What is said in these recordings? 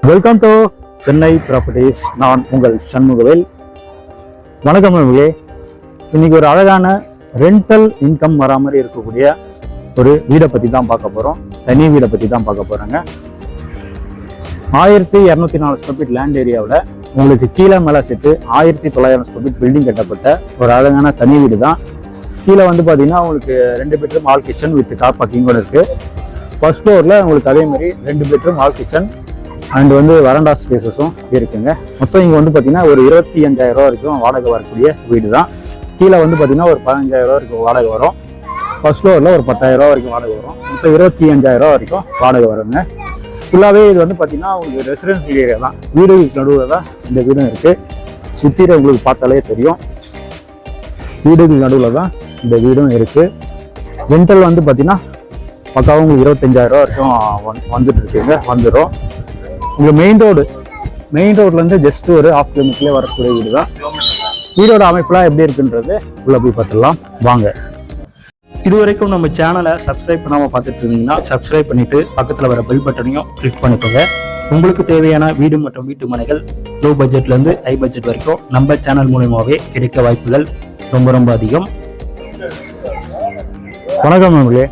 Welcome to Chennai properties. நான் உங்கள் சண்முகவேல். வணக்கம் நண்பர்களே. இன்னைக்கு ஒரு அழகான ரெண்டல் இன்கம் வரா மாதிரி இருக்கக்கூடிய ஒரு வீடை பற்றி தான் பார்க்க போகிறோம். தனி வீடை பற்றி தான் பார்க்க போகிறாங்க. 1204 ஸ்கொயர் ஃபீட் லேண்ட் ஏரியாவில் உங்களுக்கு கீழே மேலே சேர்த்து 1900 ஸ்கொயர் ஃபீட் பில்டிங் கட்டப்பட்ட ஒரு அழகான தனி வீடு தான். கீழே வந்து பார்த்தீங்கன்னா உங்களுக்கு 2 bedroom hall kitchen with car பார்க்கிங்கோட இருக்குது. ஃபர்ஸ்ட் ஃப்ளோரில் உங்களுக்கு அதேமாதிரி 2 பெட்ரூம் ஹால் கிச்சன் அண்ட் வந்து வரண்டா ஸ்பேசஸும் இருக்குங்க. மொத்தம் இங்கே வந்து பார்த்தீங்கன்னா ஒரு 25,000 ரூபா வரைக்கும் வாடகை வரக்கூடிய வீடு தான். கீழே வந்து பார்த்தீங்கன்னா ஒரு 15,000 ரூபா வரைக்கும் வாடகை வரும். ஃபர்ஸ்ட் ஃப்ளோரில் ஒரு 10,000 ரூபா வரைக்கும் வாடகை வரும். மொத்தம் 25,000 ரூபா வரைக்கும் வாடகை வருங்க. ஃபுல்லாகவே இது வந்து பார்த்தீங்கன்னா உங்களுக்கு ரெசிடென்சியல் ஏரியா தான். வீடுகளுக்கு நடுவில் தான் இந்த வீடும் இருக்குது. சுற்றில உங்களுக்கு பார்த்தாலே தெரியும். வீடுகளுக்கு நடுவில் தான் இந்த வீடும் இருக்குது. ரெண்டல் வந்து பார்த்தீங்கன்னா பக்காவும் உங்களுக்கு 25,000 ரூபா வரைக்கும் வந்துட்டு இருக்குங்க. வந்துடும். உங்களுக்கு மெயின் ரோட்லேருந்து ஜஸ்ட் ஒரு 1/2 கிலோமீட்டர்லேயே வரக்கூடிய வீடு தான். வீடோட அமைப்புலாம் எப்படி இருக்குன்றது உள்ளே போய் பார்த்துடலாம் வாங்க. இது வரைக்கும் நம்ம சேனலை சப்ஸ்கிரைப் பண்ணாமல் பார்த்துட்டு இருந்தீங்கன்னா சப்ஸ்கிரைப் பண்ணிட்டு பக்கத்தில் வர பெல் பட்டனையும் கிளிக் பண்ணிக்கோங்க. உங்களுக்கு தேவையான வீடு மற்றும் வீட்டு மனைகள் லோ பட்ஜெட்லேருந்து ஹை பட்ஜெட் வரைக்கும் நம்ம சேனல் மூலமாகவே கிடைக்க வாய்ப்புகள் ரொம்ப அதிகம். வணக்கம் நண்பர்களே.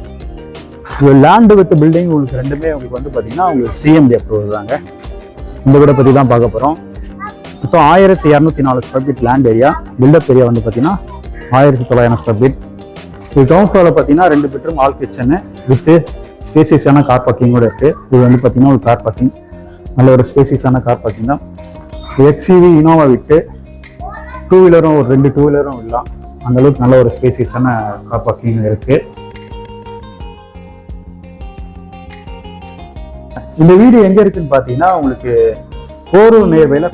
லேண்டு வித் பில்டிங் உங்களுக்கு ரெண்டுமே உங்களுக்கு வந்து பார்த்தீங்கன்னா உங்களுக்கு சிஎம்டி அப்ரூவல் தாங்க. இந்த வீடை பற்றி தான் பார்க்க போகிறோம். மொத்தம் 1204 square feet land area. Built up area வந்து பார்த்தீங்கன்னா 1900 ஸ்கொயர் ஃபீட். இது கிரவுண்ட் ஃப்ளோரில் பார்த்தீங்கன்னா 2 bedroom hall kitchen with ஸ்பேசியஸான car பார்க்கிங்கோட இருக்குது. இது வந்து பார்த்தீங்கன்னா ஒரு கார் பார்க்கிங், நல்ல ஒரு ஸ்பேசியஸான கார் பார்க்கிங் தான். எக்ஸிவி இனோவா விட்டு 2 வீலரும் ஒரு 2 2 வீலரும் இல்லாம் அந்தளவுக்கு நல்ல ஒரு ஸ்பேசியஸான கார் பார்க்கிங் இருக்குது. இந்த வீடு எங்க இருக்குன்னு பாத்தீங்கன்னா உங்களுக்கு கோரூர் நேர்வையில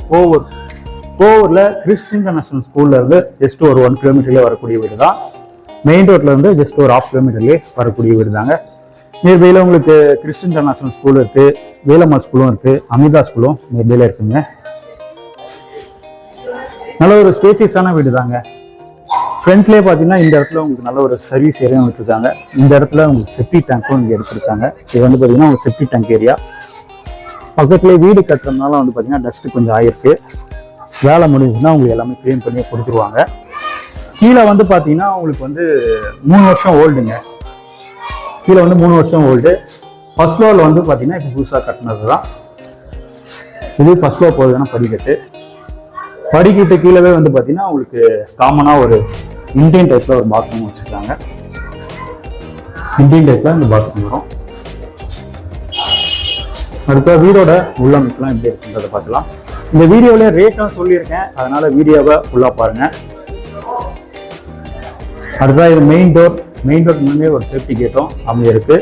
கோவூர்ல கிறிஸ் இன்டர்நேஷனல் ஸ்கூல்ல இருந்து ஜஸ்ட் ஒரு 1 கிலோமீட்டர்லயே வரக்கூடிய வீடு தான். மெயின் ரோட்ல இருந்து ஜஸ்ட் ஒரு 1/2 கிலோமீட்டர்லயே வரக்கூடிய வீடு தாங்க. நேர்வையில உங்களுக்கு கிறிஸ் இன்டர்நேஷனல் ஸ்கூல் இருக்கு, வேலம்மா ஸ்கூலும் இருக்கு, அமிதா ஸ்கூலும் நேர்வையில இருக்குங்க. நல்ல ஒரு ஸ்பேசியஸான வீடு தாங்க. ஃப்ரண்ட்லேயே பார்த்தீங்கன்னா இந்த இடத்துல உங்களுக்கு நல்ல ஒரு சர்வீஸ் ஏரியா எடுத்துருக்காங்க. இந்த இடத்துல உங்களுக்கு செப்டி டேங்க்கும் இங்கே எடுத்துருக்காங்க. இது வந்து பார்த்தீங்கன்னா உங்களுக்கு செப்டி டேங்க் ஏரியா. பக்கத்துலேயே வீடு கட்டுறதுனால வந்து பார்த்தீங்கன்னா டஸ்ட்டு கொஞ்சம் ஆயிருக்கு. வேலை முடிஞ்சுன்னா உங்களுக்கு எல்லாமே க்ளீன் பண்ணி கொடுத்துருவாங்க. கீழே வந்து பார்த்தீங்கன்னா உங்களுக்கு வந்து 3 வருஷம் ஓல்டுங்க. கீழே வந்து 3 வருஷம் ஓல்டு. ஃபர்ஸ்ட் ஃப்ளோரில் வந்து பார்த்தீங்கன்னா இப்போ புதுசாக கட்டினது தான். இது ஃபர்ஸ்ட் ஃப்ளோர் போகுதுன்னா படிக்கிட்டு கீழே வந்து பார்த்தீங்கன்னா உங்களுக்கு காமனாக ஒரு இந்தியன் டைப்பில் ஒரு பாத்ரூம் வச்சுருக்காங்க. இந்தியன் டைப்பில் இந்த பாத்ரூம் வரும். அடுத்த வீடோட உள்ளமைப்புலாம் எப்படி இருக்குன்றதை பார்க்கலாம். இந்த வீடியோவில் ரேட்டும் சொல்லியிருக்கேன், அதனால வீடியோவை ஃபுல்லாக பாருங்கள். அடுத்தது இது மெயின் டோருக்கு முன்னாடியே ஒரு சேஃப்டி கேட்டும் அமைஞ்சிருக்கு.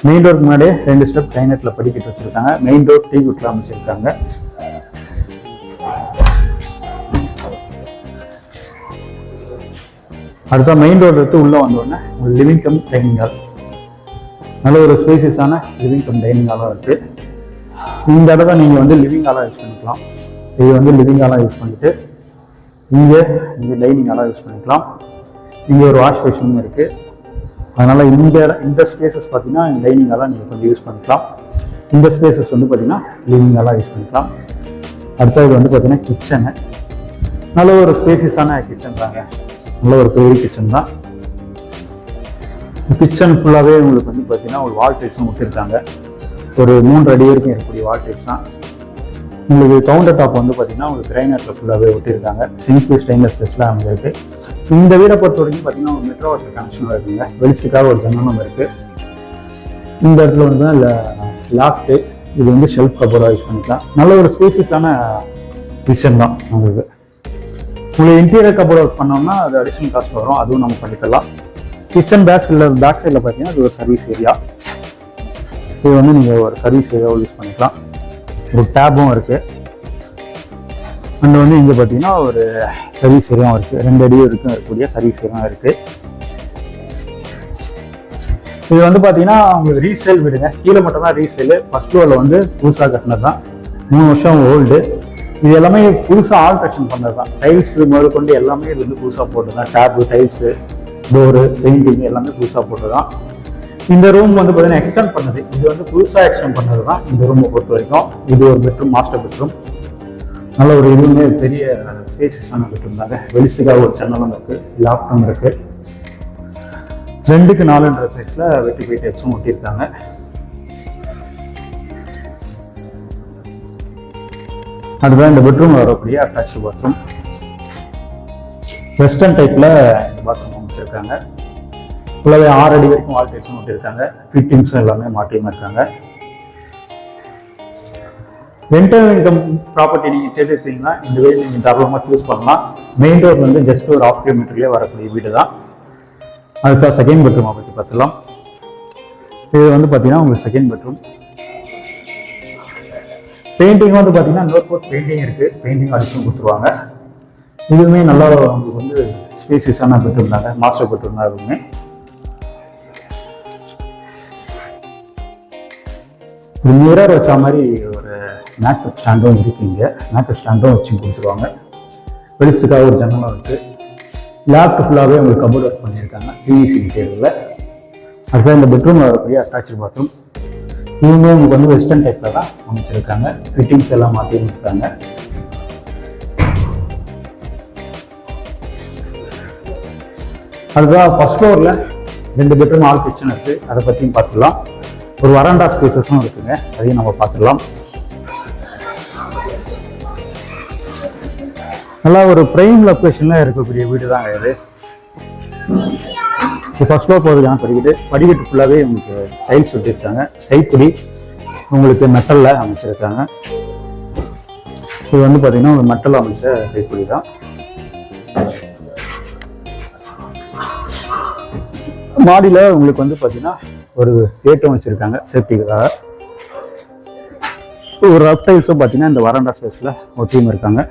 மெயின் டோருக்கு முன்னாடியே 2 ஸ்டெப் டைனெட்டில் படிக்கிட்டு வச்சுருக்காங்க. மெயின் டோர் டீ குட்டில் அமைச்சிருக்காங்க. அடுத்த மெயின் ரோடு எடுத்து உள்ளே வந்தோடனே ஒரு லிவிங் கம் டைனிங் ஹால், நல்ல ஒரு ஸ்பேசியஸான லிவிங் கம் டைனிங் ஹாலாக இருக்குது. இந்த இடத்த நீங்கள் வந்து லிவிங் ஹாலாக யூஸ் பண்ணிக்கலாம். இது வந்து லிவிங் ஹாலாக யூஸ் பண்ணிவிட்டு இங்கே டைனிங் ஹாலாக யூஸ் பண்ணிக்கலாம். இங்கே ஒரு வாஷ் பேஷனும் இருக்குது. அதனால் இந்த ஸ்பேசஸ் பார்த்தீங்கன்னா டைனிங் ஹாலாக நீங்கள் கொஞ்சம் யூஸ் பண்ணிக்கலாம். இந்த ஸ்பேசஸ் வந்து பார்த்தீங்கன்னா லிவிங் ஹாலாக யூஸ் பண்ணிக்கலாம். அடுத்தது வந்து பார்த்தீங்கன்னா கிச்சனு, நல்ல ஒரு ஸ்பேசியஸான கிச்சன் தாங்க. நல்ல ஒரு பெரிய கிச்சன் தான். கிச்சன் ஃபுல்லாகவே உங்களுக்கு வந்து பார்த்தீங்கன்னா ஒரு வால் டைல்ஸும் ஒட்டிருக்காங்க. ஒரு 3 அடி வரைக்கும் இருக்கக்கூடிய வால் டைல்ஸ் தான். உங்களுக்கு கவுண்டர் டாப் வந்து பார்த்தீங்கன்னா உங்களுக்கு கிரைனட்டில் ஃபுல்லாகவே ஒட்டிருக்காங்க. சிங்க் ஸ்டெயின்லெஸ் ஸ்டீல்லாம் அமைஞ்சிருக்கு. இந்த வீடை பொறுத்த வரைக்கும் பார்த்தீங்கன்னா ஒரு மெட்ரோ வாட்டர் கனெக்ஷனும் இருக்குங்க. வெளிச்சுக்காக ஒரு ஜன்னலும் இருக்குது. இந்த இடத்துல வந்து லாஃப்ட்டு, இது வந்து ஷெல்ஃப் கபோர்டாக யூஸ் பண்ணிக்கலாம். நல்ல ஒரு ஸ்பேசியஸான கிச்சன் தான். உங்களுக்கு இன்டீரியர் கபோர்ட் ஒர்க் பண்ணோம்னா அது அடிஷனல் காஸ்ட் வரும், அதுவும் நம்ம பண்ணித்தரலாம். கிச்சன் பேக் சைடில் பார்த்தீங்கன்னா இது ஒரு சர்வீஸ் ஏரியா. இது வந்து நீங்கள் ஒரு சர்வீஸ் ஏரியாவும் யூஸ் பண்ணிக்கலாம். ஒரு டேப்பும் இருக்குது. அண்ட் வந்து இங்கே பார்த்தீங்கன்னா ஒரு சர்வீஸ் ஏரியாவும் இருக்குது. 2 அடி வரைக்கும் இருக்கக்கூடிய சர்வீஸ் ஏரியாவும் இருக்குது. இது வந்து பார்த்தீங்கன்னா உங்களுக்கு ரீசேல் வீடுங்க. கீழே மட்டும் தான் ரீசேலு. ஃபர்ஸ்ட் ஃப்ளோரில் வந்து புதுசாக கட்டினது தான். 3 வருஷம் ஓல்டு. இது எல்லாமே புதுசாக ஆல்ட்ரேஷன் பண்ணது தான். டைல்ஸ் முதல் கொண்டு எல்லாமே இது வந்து புதுசாக போட்டு தான். டேப்பு, டைல்ஸு, டோரு, பெயிண்டிங் எல்லாமே புதுசாக போட்டு தான். இந்த ரூம் வந்து பார்த்தீங்கன்னா எக்ஸ்டெண்ட் பண்ணது, இது வந்து புதுசாக எக்ஸ்டெண்ட் பண்ணது தான் இந்த ரூமை பொறுத்த வரைக்கும். இது ஒரு பெட்ரூம், மாஸ்டர் பெட்ரூம். நல்ல ஒரு இதுவுமே பெரிய ஸ்பேசஸான பெட்ரூம் தாங்க. வெளிச்சத்துக்காக ஒரு ஜன்னலும் இருக்குது, லேப்டாப் இருக்குது. 2க்கு 4ன்ற சைஸில் வெட்டி போய் டைப்ஸும் ஒட்டியிருக்காங்க. அதுதான் இந்த பெட்ரூம் வரக்கூடிய அட்டாச்சு பாத்ரூம். வெஸ்டர்ன் டைப்பில் இந்த பாத்ரூம் அமைச்சிருக்காங்க. ஃபுல்லாகவே 6 அடி வரைக்கும் வால் டைப்ஸும் ஒட்டியிருக்காங்க. ஃபிட்டிங்ஸும் எல்லாமே மாட்டியுமே இருக்காங்க. ரெண்டல் இன்கம் ப்ராப்பர்ட்டி நீங்கள் தேடித்தீங்கன்னா இந்த வீடு நீங்கள் தாராளமாக சூஸ் பண்ணலாம். மெயின் ரோட் வந்து ஜஸ்ட் ஒரு 1/2 கிலோமீட்டர்லேயே வரக்கூடிய வீடு தான். அதுக்காக செகண்ட் பெட்ரூமை பற்றி பார்த்துலாம். இது வந்து பார்த்தீங்கன்னா உங்களுக்கு செகண்ட் பெட்ரூம். பெயிண்டிங் வந்து பார்த்தீங்கன்னா நோட் பெயிண்டிங் இருக்குது, பெயிண்டிங் அடிச்சும் கொடுத்துருவாங்க. இதுவுமே நல்லா உங்களுக்கு வந்து ஸ்பேசியஸான பெட்ரூம் தாங்க, மாஸ்டர் பெட்ரூம் தான். இதுவுமே ஒரு மிரர் வச்ச மாதிரி ஒரு மேக்கப் ஸ்டாண்டும் இருக்குங்க. மேக்கப் ஸ்டாண்டும் வச்சு கொடுத்துருவாங்க. வெளிச்சத்துக்காக ஒரு ஜன்னலும் இருக்குது. லேப்டாப் ஃபுல்லாகவே உங்களுக்கு கபோர்ட் ஒர்க் பண்ணியிருக்காங்க பிவிசி டேபிளில். அதுதான் இந்த பெட்ரூமில் வரக்கூடிய அட்டாச்சு பாத்ரூம். இவங்க உங்களுக்கு வந்து வெஸ்டர்ன் டைப்பில் தான் அமைச்சிருக்காங்க. ஃபிட்டிங்ஸ் எல்லாம் மாற்றி இருக்காங்க. அதுதான் ஃபர்ஸ்ட் ஃப்ளோரில் 2 பெட்ரூம் ஆல் கிச்சன் இருக்குது. அதை பற்றியும் பார்த்துக்கலாம். ஒரு வராண்டா ஸ்பேசஸும் இருக்குங்க, அதையும் நம்ம பார்த்துடலாம். நல்லா ஒரு பிரைம் லொக்கேஷனில் இருக்கக்கூடிய வீடு தான் இது. ஃபர்ஸ்ட் ஃப்ளோர் போகிறதுக்கான படிக்கட்டு ஃபுல்லாகவே உங்களுக்கு டைல்ஸ் ஒட்டியிருக்காங்க. கைப்பிடி உங்களுக்கு மெட்டலில் அமைச்சிருக்காங்க. இது வந்து பார்த்தீங்கன்னா ஒரு மெட்டல் அமைச்ச கைப்பிடி தான். மாடியில் உங்களுக்கு வந்து பார்த்தீங்கன்னா ஒரு கேட்டும் வச்சுருக்காங்க சேஃப்டிக்காக. ஒரு ரஃப் டைல்ஸும் பார்த்தீங்கன்னா இந்த வராண்டா ஸ்பேஸில் ஒட்டியும் இருக்காங்க.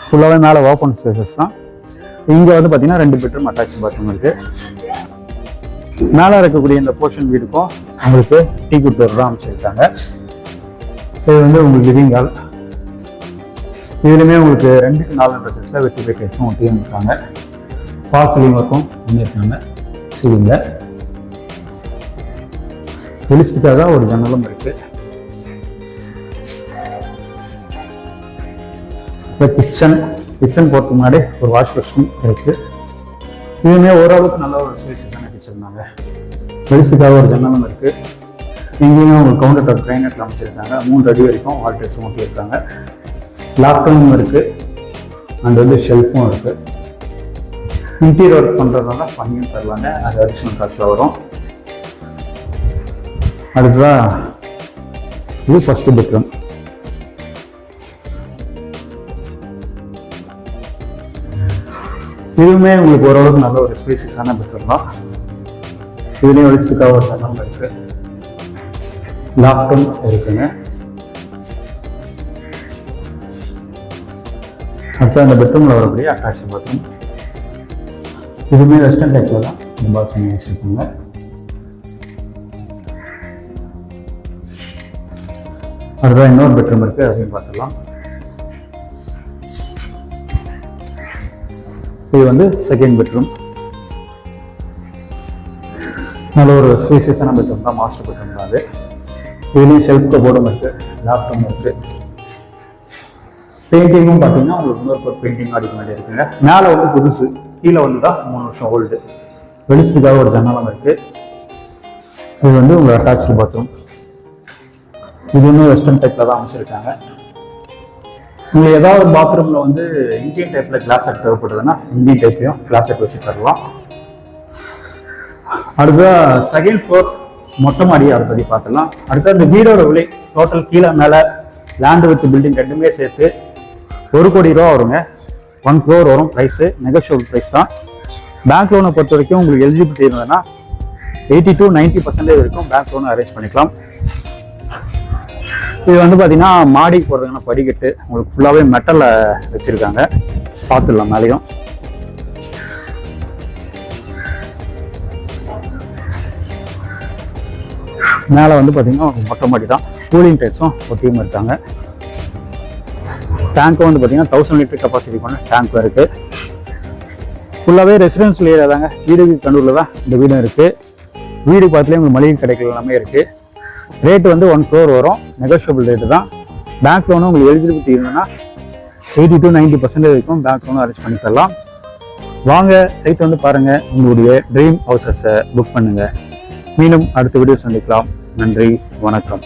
ஃபுல்லாகவே மேலே ஓப்பன் ஸ்பேசஸ் தான். இங்கே வந்து பார்த்தீங்கன்னா 2 பெட்ரூம் அட்டாச் பாத்ரூம் இருக்குது. மேலே இருக்கக்கூடிய இந்த போர்ஷன் வீடுக்கும் உங்களுக்கு டீ குட்டர் தான் அமைச்சிருக்காங்க. இது வந்து உங்களுக்கு லிவிங் ஹால். இதுலையுமே உங்களுக்கு 2க்கு 4ன்ற சைஸில் வெட்டி போய் டைல்ஸும் ஒட்டியும் இருக்காங்க. ஃபால் சீலிங் ஒர்க்கும் பண்ணியிருக்காங்க. சீலிங்கில் வெளிச்சத்துக்காக ஒரு ஜன்னலும் இருக்கு. கிச்சன் போறதுக்கு முன்னாடி ஒரு வாஷ் பேஷன் இருக்கு. இதுவுமே ஓரளவுக்கு நல்ல ஒரு ஸ்பேசியஸான கிச்சன் தாங்க. வெளிச்சத்துக்காக ஒரு ஜன்னலும் இருக்கு. இங்கேயும் ஒரு கவுண்டர் டாப் கிரைனட் அமைச்சிருக்காங்க. 3 அடி வரைக்கும் வால் டைல்ஸும் ஒட்டியிருக்காங்க. லேப்டாப்பும் இருக்கு அண்ட் வந்து ஷெல்ஃபும் இருக்கு. இன்டீரியர் ஒர்க் பண்ணுறதுனால பண்ணியும் தருவாங்க, அது அடிஷனல் காஸ்ட்டில் வரும். அடுத்ததான் இது ஃபர்ஸ்ட் பெட்ரூம். இதுவுமே உங்களுக்கு ஓரளவுக்கு நல்ல ஒரு ஸ்பேசியஸான பெட்ரூம் தான். இதுலேயும் வெளிச்சத்துக்காக ஒரு ஜன்னல் இருக்கு. லேப்டாப் இருக்குங்க. அடுத்த அந்த பெட்ரூமில் வரக்கூடிய அட்டாச் பாத்ரூம். இதுவுமே வெஸ்டர்ன் டைப்பில் தான் இந்த பாத்ரூம் வச்சுருக்காங்க. அதுதான் இன்னொரு பெட்ரூம் இருக்குது, அதையும் பார்த்துக்கலாம். இது வந்து செகண்ட் பெட்ரூம். நல்ல ஒரு ஸ்பேசியஸான பெட்ரூம் தான், மாஸ்டர் பெட்ரூம் தான் அது. இதுலேயும் ஷெல்ஃப் கபோர்டும் இருக்குது, லேப்டாப் இருக்குது. பெயிண்டிங்கும் பார்த்தீங்கன்னா உங்களுக்கு இன்னொரு பெயிண்டிங் அடிக்க வேண்டிய இருக்குங்க. மேலே வந்து புதுசு, கீழே வந்து தான் 3 வருஷம் ஓல்டு. வெளிச்சத்துக்காக ஒரு ஜன்னலம் இருக்குது. இது வந்து உங்கள் அட்டாச்சு பாத்ரூம். இது வந்து வெஸ்டர்ன் டைப்பில் தான் அமைச்சிருக்காங்க. உங்களுக்கு ஏதாவது ஒரு பாத்ரூமில் வந்து இந்தியன் டைப்பில் கிளாஸ் செட் தேவைப்படுதுன்னா இந்தியன் டைப்லையும் கிளாஸ் செட் வச்சு தரலாம். அடுத்த செகண்ட் ஃப்ளோர் மொட்டை மாடி, அதை பற்றி பார்த்துலாம். அடுத்த இந்த வீடோட விலை டோட்டல் கீழே மேலே லேண்டு வித் பில்டிங் ரெண்டுமே சேர்த்து 1 கோடி ரூபா வருங்க. 1 crore வரும். ப்ரைஸு நெகோஷியபிள் ப்ரைஸ் தான். பேங்க் லோனை பொறுத்த வரைக்கும் உங்களுக்கு எலிஜிபிலிட்டி இருந்ததுன்னா 80 to 90% வரைக்கும் பேங்க் லோனை அரேஞ்ச் பண்ணிக்கலாம். இது வந்து பார்த்தீங்கன்னா மாடிக்கு போகிறதுக்கான படிக்கட்டு உங்களுக்கு ஃபுல்லாகவே மெட்டலில் வச்சுருக்காங்க. பார்த்துடலாம் மேலேயும். மேலே வந்து பார்த்தீங்கன்னா மொட்டை மாடி தான். கூலிங் டைப்ஸும் ஒட்டியும் இருக்காங்க. டேங்க்கும் வந்து பார்த்தீங்கன்னா 1000 லிட்டர் கெப்பாசிட்டி கொண்ட டேங்க் இருக்குது. ஃபுல்லாகவே ரெசிடென்ஷியல் ஏரியா தாங்க. வீடு கண்ணூரில் தான் இந்த வீடும் இருக்குது. வீடு பார்த்துலேயே உங்களுக்கு மளிகை கடைகள் எல்லாமே இருக்குது. ரேட்டு வந்து 1 crore வரும். நெகோஷியபிள் ரேட்டு தான். பேங்க் லோனும் உங்களுக்கு எலிஜிபிலிட்டி இருந்ததுன்னா 80 to 90% வரைக்கும் பேங்க் லோனும் அரேஞ்ச் பண்ணி தரலாம். வாங்க சைட் வந்து பாருங்கள். உங்களுடைய ட்ரீம் ஹவுசஸை புக் பண்ணுங்கள். மீண்டும் அடுத்த வீடியோ சந்திக்கலாம். நன்றி, வணக்கம்.